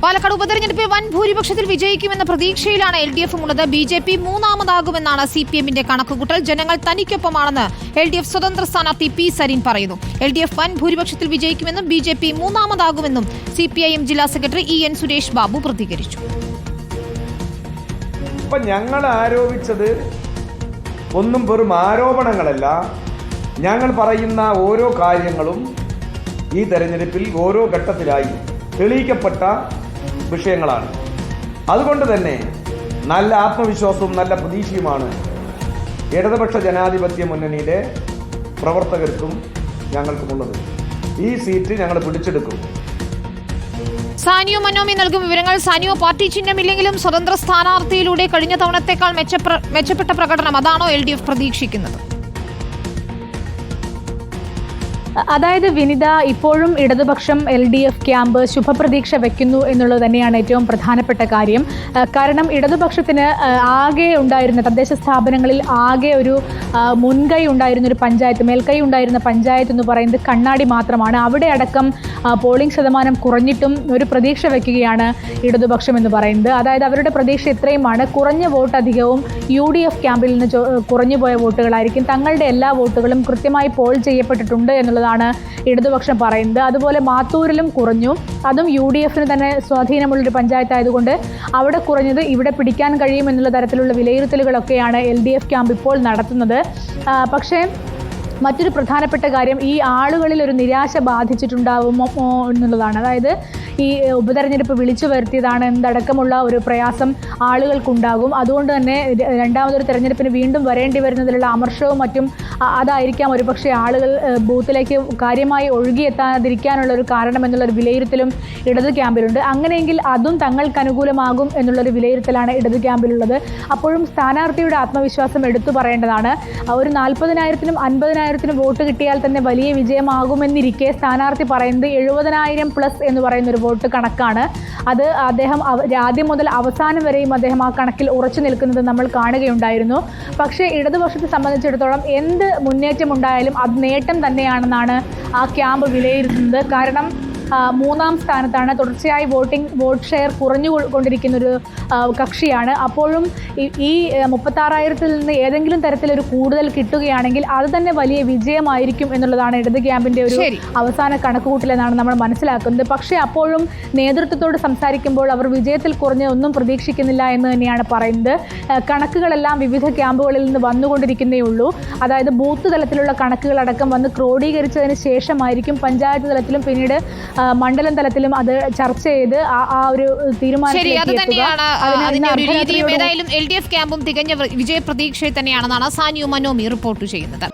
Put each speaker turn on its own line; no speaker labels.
പാലക്കാട് ഉപതെരഞ്ഞെടുപ്പിൽ വൻ ഭൂരിപക്ഷത്തിൽ വിജയിക്കുമെന്ന പ്രതീക്ഷയിലാണ് LDF ഉള്ളത്. BJP മൂന്നാമതാകുമെന്നാണ് CPM-ന്റെ കണക്കുകൂട്ടൽ. ജനങ്ങൾ തനിക്കൊപ്പമാണെന്ന് LDF സ്വതന്ത്ര സ്ഥാനാർത്ഥി P. സരീൻ പറയുന്നു. LDF വൻ ഭൂരിപക്ഷത്തിൽ വിജയിക്കുമെന്നും BJP മൂന്നാമതാകുമെന്നും CPIM ജില്ലാ സെക്രട്ടറി EN സുരേഷ് ബാബു പ്രതികരിച്ചു.
ഞങ്ങൾ ആരോപിച്ചത് ഒന്നും വെറും ആരോപണങ്ങളല്ല. ഞങ്ങൾ പറയുന്ന ഓരോ കാര്യങ്ങളും ഈ തെരഞ്ഞെടുപ്പിൽ ഓരോ ഘട്ടത്തിലായി തെളിയിക്കപ്പെട്ട വിഷയങ്ങളാണ്. അതുകൊണ്ട് തന്നെ നല്ല ആത്മവിശ്വാസവും നല്ല പ്രതീക്ഷയുമാണ് ഇടതുപക്ഷ ജനാധിപത്യ മുന്നണിയിലെ പ്രവർത്തകർക്കും ഞങ്ങൾക്കുമുള്ളത്. ഈ സീറ്റ് ഞങ്ങൾ പിടിച്ചെടുക്കും.
സാനിയോ മനോമി നൽകും വിവരങ്ങൾ. സാനിയോ, പാർട്ടി ചിഹ്നമില്ലെങ്കിലും സ്വതന്ത്ര സ്ഥാനാർത്ഥിയിലൂടെ കഴിഞ്ഞ തവണത്തേക്കാൾ മെച്ചപ്പെട്ട പ്രകടനം അതാണോ LDF പ്രതീക്ഷിക്കുന്നത്?
അതായത് വിനിത, ഇപ്പോഴും ഇടതുപക്ഷം LDF ക്യാമ്പ് ശുഭപ്രതീക്ഷ വെക്കുന്നു എന്നുള്ളത് തന്നെയാണ് ഏറ്റവും പ്രധാനപ്പെട്ട കാര്യം. കാരണം ഇടതുപക്ഷത്തിന് ആകെ ഉണ്ടായിരുന്ന തദ്ദേശ സ്ഥാപനങ്ങളിൽ ആകെ ഒരു മുൻകൈ ഉണ്ടായിരുന്ന ഒരു പഞ്ചായത്ത്, മേൽക്കൈ ഉണ്ടായിരുന്ന പഞ്ചായത്ത് എന്ന് പറയുന്നത് കണ്ണാടി മാത്രമാണ്. അവിടെ അടക്കം പോളിംഗ് ശതമാനം കുറഞ്ഞിട്ടും ഒരു പ്രതീക്ഷ വയ്ക്കുകയാണ് ഇടതുപക്ഷം എന്ന് പറയുന്നത്. അതായത് അവരുടെ പ്രതീക്ഷ ഇത്രയുമാണ്: കുറഞ്ഞ വോട്ട് അധികവും UDF ക്യാമ്പിൽ നിന്ന് കുറഞ്ഞുപോയ വോട്ടുകളായിരിക്കും. തങ്ങളുടെ എല്ലാ വോട്ടുകളും കൃത്യമായി പോൾ ചെയ്യപ്പെട്ടിട്ടുണ്ട് എന്നുള്ളതാണ് ഇടതുപക്ഷം പറയുന്നത്. അതുപോലെ മാത്തൂരിലും കുറഞ്ഞു. അതും UDF-ന് തന്നെ സ്വാധീനമുള്ളൊരു പഞ്ചായത്തായതുകൊണ്ട് അവിടെ കുറഞ്ഞത് ഇവിടെ പിടിക്കാൻ കഴിയുമെന്നുള്ള തരത്തിലുള്ള വിലയിരുത്തലുകളൊക്കെയാണ് LDF ക്യാമ്പ് ഇപ്പോൾ നടത്തുന്നത്. പക്ഷേ മറ്റൊരു പ്രധാനപ്പെട്ട കാര്യം ഈ ആളുകളിൽ ഒരു നിരാശ ബാധിച്ചിട്ടുണ്ടാവുമോ എന്നുള്ളതാണ്. അതായത് ഈ ഉപതെരഞ്ഞെടുപ്പ് വിളിച്ചു വരുത്തിയതാണ് എന്നതടക്കമുള്ള ഒരു പ്രയാസം ആളുകൾക്കുണ്ടാകും. അതുകൊണ്ട് തന്നെ രണ്ടാമതൊരു തെരഞ്ഞെടുപ്പിന് വീണ്ടും വരേണ്ടി വരുന്നതിലുള്ള അമർഷവും മറ്റും അതായിരിക്കാം ഒരുപക്ഷെ ആളുകൾ ബൂത്തിലേക്ക് കാര്യമായി ഒഴുകിയെത്താതിരിക്കാനുള്ള ഒരു കാരണം എന്നുള്ളൊരു വിലയിരുത്തലും ഇടത് ക്യാമ്പിലുണ്ട്. അങ്ങനെയെങ്കിൽ അതും തങ്ങൾക്ക് അനുകൂലമാകും എന്നുള്ളൊരു വിലയിരുത്തലാണ് ഇടത് ക്യാമ്പിലുള്ളത്. അപ്പോഴും സ്ഥാനാർത്ഥിയുടെ ആത്മവിശ്വാസം എടുത്തു പറയേണ്ടതാണ്. ഒരു 40,000-നും 50,000-നും വോട്ട് കിട്ടിയാൽ തന്നെ വലിയ വിജയമാകുമെന്നിരിക്കെ സ്ഥാനാർത്ഥി പറയുന്നത് 70,000+ എന്ന് പറയുന്നൊരു വോട്ട് കണക്കാണ്. അത് അദ്ദേഹം ആദ്യം മുതൽ അവസാനം വരെയും അദ്ദേഹം ആ കണക്കിൽ ഉറച്ചു നിൽക്കുന്നത് നമ്മൾ കാണുകയുണ്ടായിരുന്നു. പക്ഷേ ഇടതുപക്ഷത്തെ സംബന്ധിച്ചിടത്തോളം എന്ത് മുന്നേറ്റമുണ്ടായാലും അത് നേട്ടം തന്നെയാണെന്നാണ് ആ ക്യാമ്പ് വിലയിരുത്തുന്നത്. കാരണം മൂന്നാം സ്ഥാനത്താണ്. തുടർച്ചയായി വോട്ട് ഷെയർ കുറഞ്ഞുകൊണ്ടിരിക്കുന്നൊരു കക്ഷിയാണ്. അപ്പോഴും ഈ 36,000-ൽ നിന്ന് ഏതെങ്കിലും തരത്തിലൊരു കൂടുതൽ കിട്ടുകയാണെങ്കിൽ അത് തന്നെ വലിയ വിജയമായിരിക്കും എന്നുള്ളതാണ് ഇടത് ക്യാമ്പിൻ്റെ ഒരു അവസാന കണക്കുകൂട്ടലെന്നാണ് നമ്മൾ മനസ്സിലാക്കുന്നത്. പക്ഷേ അപ്പോഴും നേതൃത്വത്തോട് സംസാരിക്കുമ്പോൾ അവർ വിജയത്തിൽ കുറഞ്ഞ ഒന്നും പ്രതീക്ഷിക്കുന്നില്ല എന്ന് തന്നെയാണ് പറയുന്നത്. കണക്കുകളെല്ലാം വിവിധ ക്യാമ്പുകളിൽ നിന്ന് വന്നുകൊണ്ടിരിക്കുന്നേ ഉള്ളൂ. അതായത് ബൂത്ത് തലത്തിലുള്ള കണക്കുകളടക്കം വന്ന് ക്രോഡീകരിച്ചതിന് ശേഷമായിരിക്കും പഞ്ചായത്ത് തലത്തിലും പിന്നീട് മണ്ഡലം തലത്തിലും അത് ചർച്ച ചെയ്ത് ആ ഒരു തീരുമാനത്തിലേക്ക് എത്തുക.
ഏതായാലും LDF ക്യാമ്പും തികഞ്ഞ വിജയ പ്രതീക്ഷയിൽ തന്നെയാണെന്നാണ് സാനിയോ മനോമി റിപ്പോർട്ട് ചെയ്യുന്നത്.